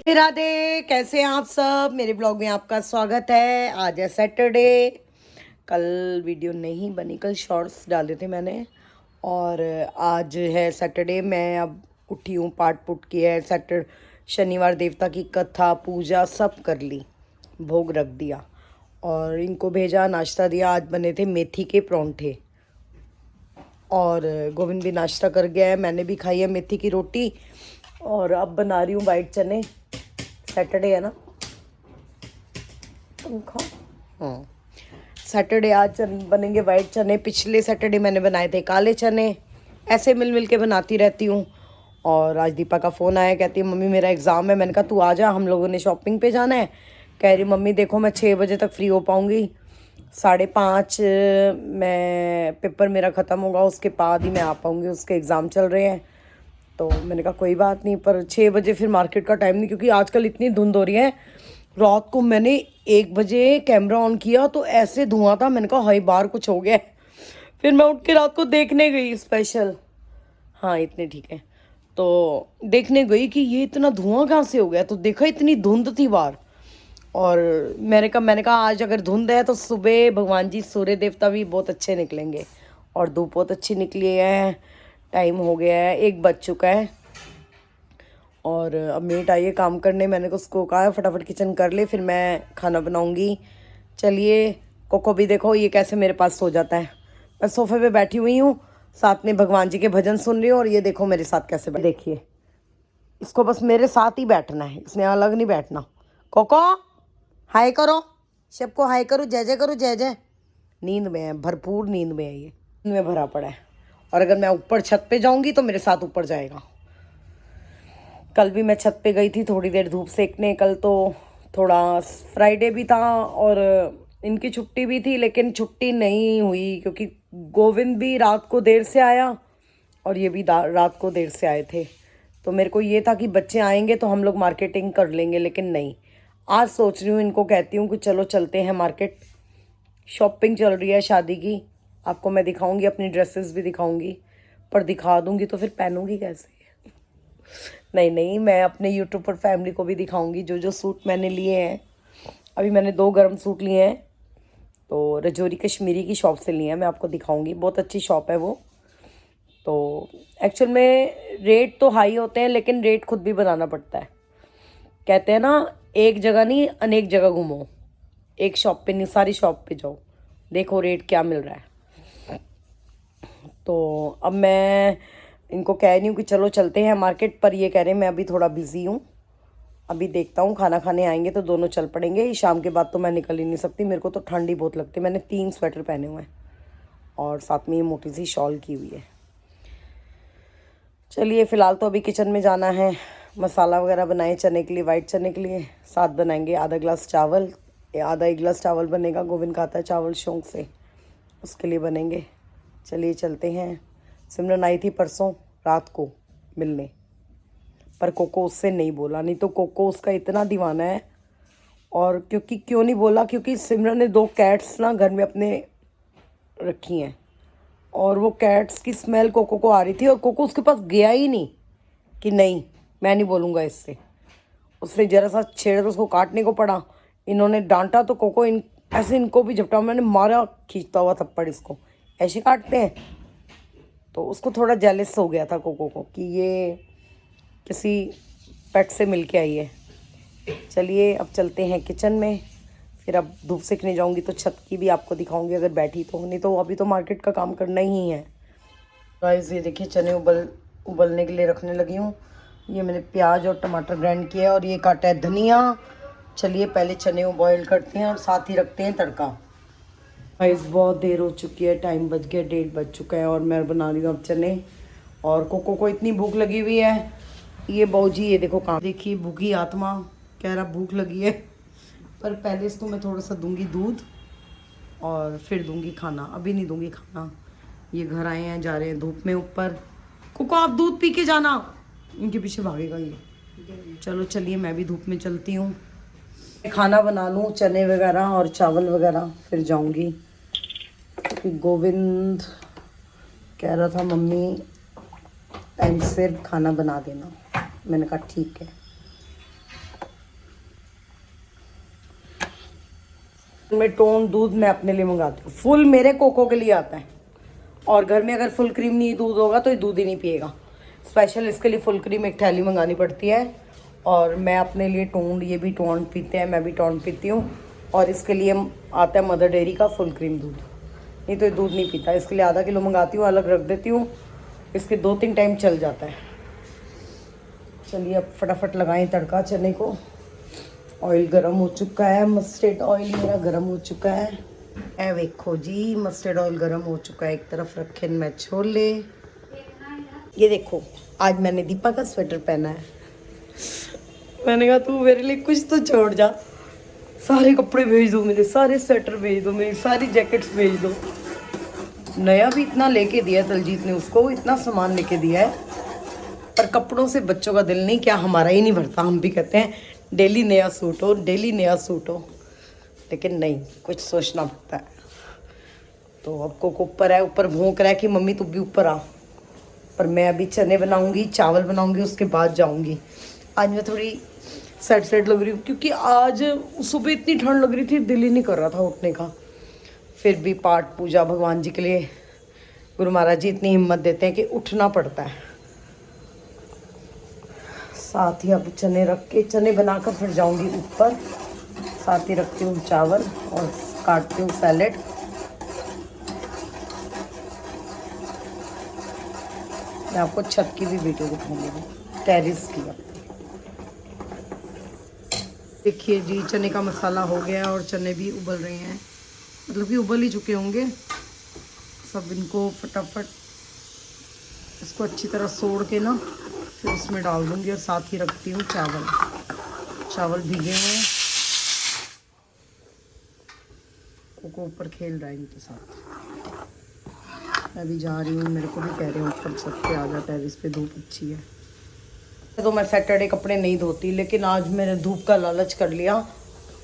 राधे, कैसे हैं आप सब। मेरे ब्लॉग में आपका स्वागत है। आज है सैटरडे। कल वीडियो नहीं बनी, कल शॉर्ट्स डाले थे मैंने, और आज है सैटरडे। मैं अब उठी हूँ, पाठ पुट किया है। शनिवार देवता की कथा पूजा सब कर ली, भोग रख दिया और इनको भेजा, नाश्ता दिया। आज बने थे मेथी के परांठे और गोविंद भी नाश्ता कर गया है। मैंने भी खाई है मेथी की रोटी और अब बना रही हूँ वाइट चने। सैटरडे है ना, पंखा। हाँ, सैटरडे आज बनेंगे वाइट चने। पिछले सैटरडे मैंने बनाए थे काले चने। ऐसे मिल मिल के बनाती रहती हूँ। और आज दीपा का फ़ोन आया, कहती है मम्मी मेरा एग्ज़ाम है। मैंने कहा तू आ जा, हम लोगों ने शॉपिंग पे जाना है। कह रही मम्मी देखो मैं 6 बजे तक फ्री हो पाऊँगी, 5:30 मैं पेपर मेरा ख़त्म होगा, उसके बाद ही मैं आ पाऊँगी, उसके एग्ज़ाम चल रहे हैं। तो मैंने कहा कोई बात नहीं, पर 6 बजे फिर मार्केट का टाइम नहीं, क्योंकि आजकल इतनी धुंध हो रही है। रात को मैंने 1 बजे कैमरा ऑन किया तो ऐसे धुआं था, मैंने कहा हाय बाहर कुछ हो गया है। फिर मैं उठ के रात को देखने गई स्पेशल। हाँ इतने ठीक है। तो देखने गई कि ये इतना धुआं कहाँ से हो गया, तो देखा इतनी धुंध थी बाहर। और मैंने कहा आज अगर धुंध है तो सुबह भगवान जी सूर्य देवता भी बहुत अच्छे निकलेंगे। और धूप बहुत अच्छी निकली है। टाइम हो गया है, 1 बज चुका है और अब मेट आई है काम करने। मैंने उसको कहा फटाफट किचन कर ले, फिर मैं खाना बनाऊंगी। चलिए, कोको भी देखो ये कैसे मेरे पास सो जाता है। मैं सोफे पे बैठी हुई हूँ, साथ में भगवान जी के भजन सुन रही हूँ, और ये देखो मेरे साथ कैसे देखिए, इसको बस मेरे साथ ही बैठना है, इसने अलग नहीं बैठना। कोको हाय करो, सबको हाय करो, जय जय करो, जय जय। नींद में है, भरपूर नींद में है, ये नींद में भरा पड़ा है। और अगर मैं ऊपर छत पे जाऊंगी तो मेरे साथ ऊपर जाएगा। कल भी मैं छत पे गई थी थोड़ी देर धूप सेकने। कल तो थोड़ा फ्राइडे भी था और इनकी छुट्टी भी थी, लेकिन छुट्टी नहीं हुई क्योंकि गोविंद भी रात को देर से आया और ये भी रात को देर से आए थे। तो मेरे को ये था कि बच्चे आएंगे तो हम लोग मार्केटिंग कर लेंगे, लेकिन नहीं। आज सोच रही हूँ, इनको कहती हूँ कि चलो चलते हैं मार्केट। शॉपिंग चल रही है शादी की, आपको मैं दिखाऊंगी, अपनी ड्रेसेस भी दिखाऊंगी, पर दिखा दूंगी तो फिर पहनूंगी कैसे। नहीं नहीं, मैं अपने यूट्यूब पर फैमिली को भी दिखाऊंगी जो जो सूट मैंने लिए हैं। अभी मैंने 2 गर्म सूट लिए हैं, तो रजौरी कश्मीरी की शॉप से लिए हैं। मैं आपको दिखाऊंगी, बहुत अच्छी शॉप है वो। तो एक्चुअल में रेट तो हाई होते हैं, लेकिन रेट खुद भी बनाना पड़ता है। कहते हैं ना, एक जगह नहीं अनेक जगह घूमो, एक शॉप पे नहीं सारी शॉप पे जाओ, देखो रेट क्या मिल रहा है। तो अब मैं इनको कह रही हूँ कि चलो चलते हैं मार्केट, पर ये कह रहे हैं मैं अभी थोड़ा बिजी हूँ, अभी देखता हूँ, खाना खाने आएंगे तो दोनों चल पड़ेंगे। शाम के बाद तो मैं निकल ही नहीं सकती, मेरे को तो ठंड ही बहुत लगती है। मैंने 3 स्वेटर पहने हुए हैं और साथ में ये मोटी सी शॉल की हुई है। चलिए, फ़िलहाल तो अभी किचन में जाना है, मसाला वगैरह बनाए चने के लिए, वाइट चने के लिए। साथ बनाएंगे आधा गिलास चावल, आधा 1 गिलास चावल बनेगा। गोविंद खाता है चावल शौक से, उसके लिए बनेंगे। चलिए चलते हैं। सिमरन आई थी परसों रात को मिलने, पर कोको उससे नहीं बोला, नहीं तो कोको उसका इतना दीवाना है। और क्यों नहीं बोला, क्योंकि सिमरन ने 2 कैट्स ना घर में अपने रखी हैं, और वो कैट्स की स्मेल कोको को आ रही थी, और कोको उसके पास गया ही नहीं कि नहीं मैं नहीं बोलूँगा इससे। उसने ज़रा सा छेड़ा तो उसको काटने को पड़ा। इन्होंने डांटा तो कोको ऐसे इनको भी झपटा, मैंने मारा खींचता हुआ थप्पड़, इसको ऐसे काटते हैं। तो उसको थोड़ा जेलस हो गया था कोको को कि ये किसी पेट से मिल के आई है। चलिए अब चलते हैं किचन में, फिर अब धूप सेकने जाऊंगी तो छत की भी आपको दिखाऊंगी अगर बैठी तो, नहीं तो अभी तो मार्केट का काम करना ही है। गाइस ये देखिए, चने उबलने के लिए रखने लगी हूँ। ये मैंने प्याज और टमाटर ग्राइंड किया है और ये काटा है धनिया। चलिए पहले चने बॉईल करते हैं और साथ ही रखते हैं तड़का। गाइस बहुत देर हो चुकी है, टाइम बज गया, 1:30 बज चुका है और मैं बना रही हूँ अब चने। और कोको को इतनी भूख लगी हुई है, ये बौजी ये देखो कहाँ, देखिए भूखी आत्मा, कह रहा भूख लगी है। पर पहले इसको मैं थोड़ा सा दूंगी दूध और फिर दूंगी खाना, अभी नहीं दूंगी खाना। ये घर आए हैं, जा रहे हैं धूप में ऊपर। कोको आप दूध पी के जाना, इनके पीछे भागेगा ये। चलो चलिए मैं भी धूप में चलती हूँ, खाना बना लूँ चने वगैरह और चावल वगैरह, फिर जाऊँगी। क्योंकि गोविंद कह रहा था मम्मी टाइम से खाना बना देना। मैंने कहा ठीक है। मैं टोन दूध मैं अपने लिए मंगाती हूँ, फुल मेरे कोको के लिए आता है। और घर में अगर फुल क्रीम नहीं दूध होगा तो ये दूध ही नहीं पिएगा। स्पेशल इसके लिए फुल क्रीम एक थैली मंगानी पड़ती है। और मैं अपने लिए टोन, ये भी टोन पीते हैं, मैं भी टोन पीती हूँ। और इसके लिए आता है मदर डेयरी का फुल क्रीम दूध, नहीं तो ये दूध नहीं पीता। इसके लिए आधा किलो मंगाती हूँ, अलग रख देती हूँ, इसके 2-3 टाइम चल जाता है। चलिए अब फटाफट लगाएं तड़का चने को। ऑयल गरम हो चुका है, मस्टर्ड ऑयल मेरा गरम हो चुका है। ए देखो जी, मस्टर्ड ऑयल गरम हो चुका है। एक तरफ रखे मैं छोले। ये देखो, आज मैंने दीपा का स्वेटर पहना है। मैंने कहा तू मेरे लिए कुछ तो छोड़ जा, सारे कपड़े भेज दो मेरे, सारे स्वेटर भेज दो, मेरी सारी जैकेट्स भेज दो। नया भी इतना लेके दिया है दलजीत ने उसको, इतना सामान लेके दिया है, पर कपड़ों से बच्चों का दिल नहीं, क्या हमारा ही नहीं भरता। हम भी कहते हैं डेली नया सूट हो, डेली नया सूट हो, लेकिन नहीं, कुछ सोचना पड़ता है। तो अब को ऊपर है, ऊपर भौंक रहा है कि मम्मी तू भी ऊपर आ। पर मैं अभी चने बनाऊंगी, चावल बनाऊंगी, उसके बाद जाऊंगी। आज मैं थोड़ी सैड लग रही हूँ, क्योंकि आज सुबह इतनी ठंड लग रही थी, दिल ही नहीं कर रहा था उठने का। फिर भी पाठ पूजा भगवान जी के लिए गुरु महाराज जी इतनी हिम्मत देते हैं कि उठना पड़ता है। साथ ही अब चने रख के, चने बनाकर फिर जाऊंगी ऊपर। साथ ही रखती हूँ चावल और काटती हूँ सैलेड। मैं आपको छत की भी वीडियो दिखाऊंगी, टेरिस की। देखिए जी, चने का मसाला हो गया और चने भी उबल रहे हैं, मतलब कि उबल ही चुके होंगे सब। इनको फटाफट इसको अच्छी तरह सोड़ के ना फिर इसमें डाल दूंगी। और साथ ही रखती हूँ चावल। चावल भीगे हुए हैं, कोको ऊपर खेल रहा है इनके साथ। मैं भी जा रही हूँ, मेरे को भी कह रहे हैं ऊपर छत पे आ जा, टेरिस पे धूप अच्छी है। तो मैं सैटरडे कपड़े नहीं धोती, लेकिन आज मैंने धूप का लालच कर लिया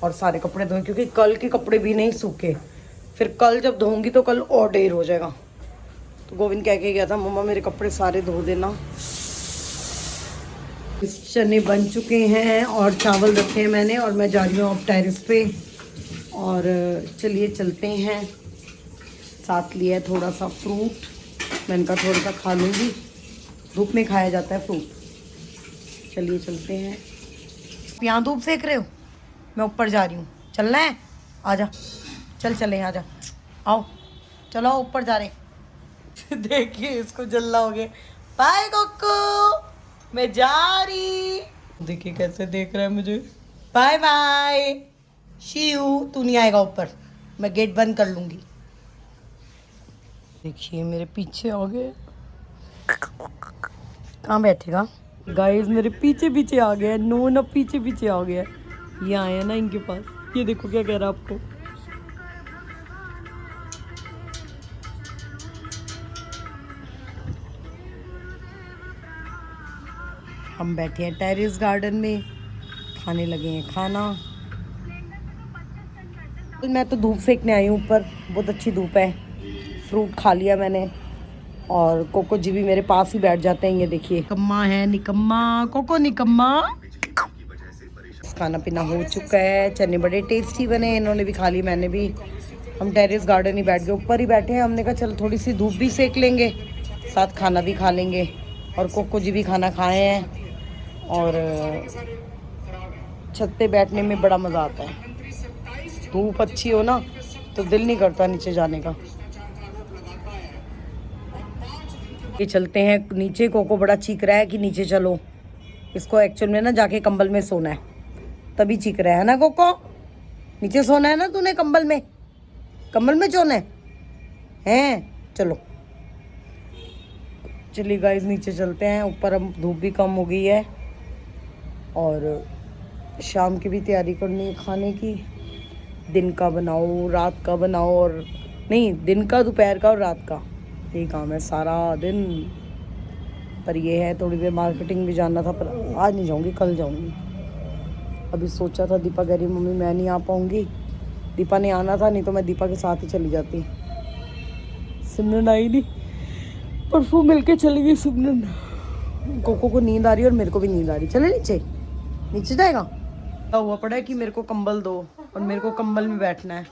और सारे कपड़े धोए, क्योंकि कल के कपड़े भी नहीं सूखे। फिर कल जब धोऊंगी तो कल और देर हो जाएगा। तो गोविंद कह के गया था मम्मा मेरे कपड़े सारे धो देना। चने बन चुके हैं और चावल रखे हैं मैंने, और मैं जा रही हूँ अब टेरिस पे। और चलिए चलते हैं। साथ लिया है थोड़ा सा फ्रूट, मैंने कहा थोड़ा सा खा लूँगी, धूप में खाया जाता है फ्रूट। चलिए चलते हैं। यहाँ धूप सेक रहे हो, मैं ऊपर जा रही हूँ, चलना है? आजा, चल चले, आजा, आओ, चलो ऊपर जा रहे। देखिए इसको जल्ला हो गया। बाय कोको, मैं जा रही। देखिए कैसे देख रहा है मुझे। Bye bye, see you. तू नहीं आएगा ऊपर, मैं गेट बंद कर लूँगी। देखिए मेरे पीछे आ गए। कहाँ बैठेगा? गाइस मेरे पीछे पीछे आ गया, नो ना पीछे पीछे आ गया। ये आया ना इनके पास, ये देखो क्या कह रहा है आपको। हम बैठे हैं टेरिस गार्डन में, खाने लगे हैं खाना। मैं तो धूप सेकने आई हूँ ऊपर, बहुत अच्छी धूप है। फ्रूट खा लिया मैंने, और कोको जी भी मेरे पास ही बैठ जाते हैं। ये देखिए निकम्मा है, निकम्मा कोको, निकम्मा। खाना पीना हो चुका है, चने बड़े टेस्टी बने, इन्होंने भी खा ली, मैंने भी। हम टेरिस गार्डन ही बैठ गए, ऊपर ही बैठे हैं। हमने कहा चलो थोड़ी सी धूप भी सेक लेंगे, साथ खाना भी खा लेंगे। और कोको जी भी खाना खाए हैं। और छत पे बैठने में बड़ा मज़ा आता है। धूप अच्छी हो ना तो दिल नहीं करता नीचे जाने का। ये चलते हैं नीचे। कोको बड़ा चीख रहा है कि नीचे चलो, इसको एक्चुअल में ना जाके कंबल में सोना है, तभी चीख रहा है ना कोको। नीचे सोना है ना तूने, कंबल में, कंबल में सोना है हैं? चलो चलिए गाइस नीचे चलते हैं। ऊपर अब धूप भी कम हो गई है और शाम की भी तैयारी करनी है खाने की। दिन का बनाओ, रात का बनाओ, और नहीं, दिन का, दोपहर का और रात का, यही काम है सारा दिन। पर ये है थोड़ी देर मार्केटिंग भी जाना था, पर आज नहीं जाऊंगी, कल जाऊंगी। अभी सोचा था, दीपा कह रही मम्मी मैं नहीं आ पाऊंगी। दीपा ने आना था, नहीं तो मैं दीपा के साथ ही चली जाती। सिमरन आई नहीं, परसों मिलके चली गई सिमरन। कोको को नींद आ रही है और मेरे को भी नींद आ रही। चले नीचे, नीचे जाएगा। क्या हुआ पड़ा है कि मेरे को कंबल दो और मेरे को कंबल में बैठना है।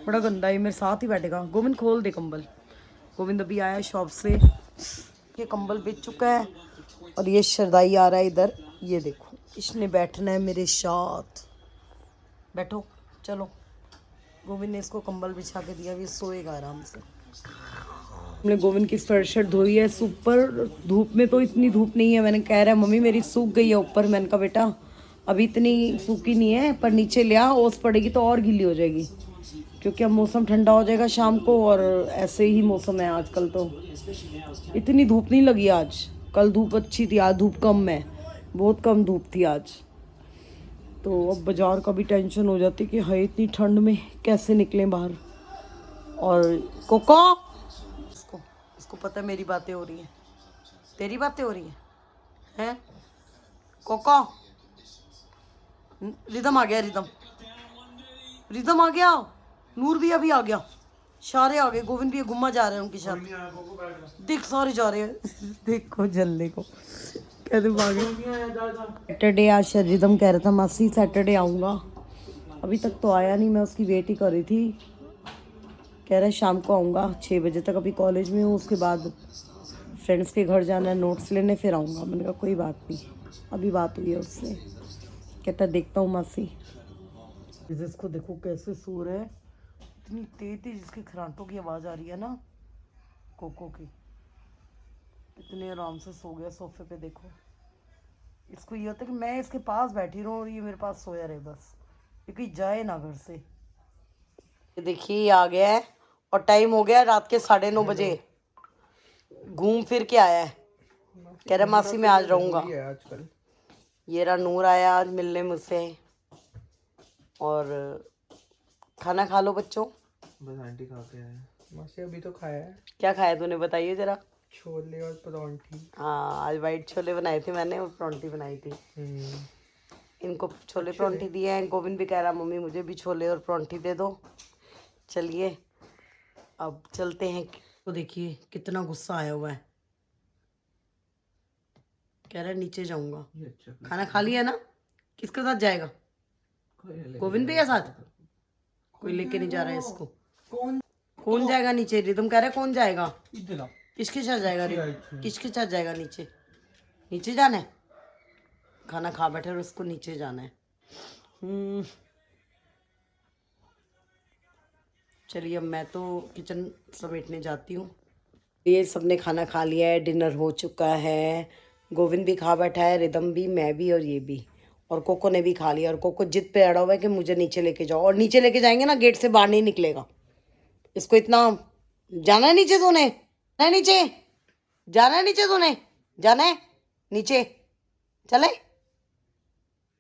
बड़ा गंदा है, मेरे साथ ही बैठेगा। गोविंद खोल दे कंबल। गोविंद अभी आया शॉप से, ये कंबल बेच चुका है और ये शरदाई आ रहा है इधर। ये देखो, इसने बैठना है मेरे साथ। बैठो, चलो। गोविंद ने इसको कंबल बिछा के दिया, ये सोएगा आराम से। हमने गोविंद की स्वेटशर्ट धोई है ऊपर। धूप में तो इतनी धूप नहीं है। मैंने कह रहा है मम्मी मेरी सूख गई है ऊपर। मैंने कहा बेटा अभी इतनी सूखी नहीं है, पर नीचे ले आ, ओस पड़ेगी तो और गीली हो जाएगी, क्योंकि अब मौसम ठंडा हो जाएगा शाम को और ऐसे ही मौसम है आजकल। तो इतनी धूप नहीं लगी आज, कल धूप अच्छी थी, आज धूप कम है, बहुत कम धूप थी आज। तो अब बाजार का भी टेंशन हो जाती कि हाय इतनी ठंड में कैसे निकलें बाहर। और कोको, इसको पता है मेरी बातें हो रही हैं, तेरी बातें हो रही हैं कोको। रिदम आ गया, रिदम आ गया, नूर भी अभी आ गया, सारे आ गए, गोविंद भी घुमा जा रहे हैं उनके साथ। देख सारे जा रहे हैं देखो जल्दी को कहते भागे। सैटरडे आज रिदम कह रहा था मासी सैटरडे आऊँगा, अभी तक तो आया नहीं। मैं उसकी वेट ही कर रही थी। कह रहा है शाम को आऊँगा 6 बजे तक, अभी कॉलेज में हूँ, उसके बाद फ्रेंड्स के घर जाना है नोट्स लेने, फिर आऊँगा। मैंने कहा कोई बात नहीं, अभी बात हुई है उससे। कहता देखता हूँ मासी। इसको देखो कैसे सो रहा है, इतनी तेज तेज जिसकी खरांटों की आवाज़ आ रही है ना कोको की। इतने आराम से सो गया सोफे पे। देखो इसको ये होता है कि मैं इसके पास बैठी रहूँ और ये मेरे पास सोया रहे बस, क्योंकि जाए ना घर से। ये देखिए ये आ गया है और टाइम हो गया रात के 9:30 बजे। घूम फिर के आया है, कह रहा मासी मैं आज रहूँगा। ये रहा नूर आया आज मिलने मुझसे। और खाना खा लो बच्चों। बस आंटी खा के आए। मासी अभी तो खाया है। क्या खाया तूने बताइए जरा। छोले और परांठी। हाँ आज वाइट छोले बनाए थे मैंने और परांठी बनाई थी। इनको छोले परांठी दिए हैं। गोविंद भी कह रहा मम्मी मुझे भी छोले और परांठी दे दो। चलिए अब चलते हैं। तो देखिए कितना गुस्सा आया हुआ है, कह रहा है नीचे जाऊंगा। खाना खा लिया ना, किसके साथ जाएगा? गोविंद भैया साथ। कोई लेके नहीं जा रहा है इसको। कौन जाएगा नीचे? रिदम कह रहा है कौन जाएगा? किसके साथ जाएगा? किसके साथ जाएगा नीचे? नीचे जाना है, खाना खा बैठे और उसको नीचे जाना है। चलिए अब मैं तो किचन समेटने जाती हूँ। ये सबने खाना खा लिया है, डिनर हो चुका है। गोविंद भी खा बैठा है, रिदम भी, मैं भी और ये भी, और कोको ने भी खा लिया। और कोको जिद पे अड़ा हुआ है कि मुझे नीचे लेके जाओ, और नीचे लेके जाएंगे ना गेट से बाहर नहीं निकलेगा। इसको इतना जाना है नीचे, तूने जाना है नीचे, जाना है नीचे, तूने जाना है नीचे, चले।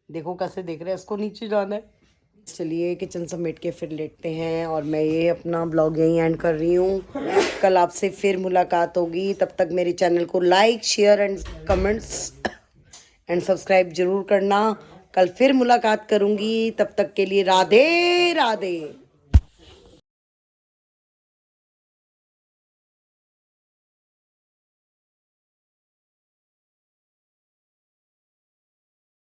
देखो कैसे देख रहे हैं, इसको नीचे जाना है। चलिए किचन समेट के फिर लेटते हैं और मैं ये अपना ब्लॉग यहीं एंड कर रही हूँ। कल आपसे फिर मुलाकात होगी, तब तक मेरे चैनल को like share and comments and subscribe जरूर करना। कल फिर मुलाकात करूँगी, तब तक के लिए राधे राधे।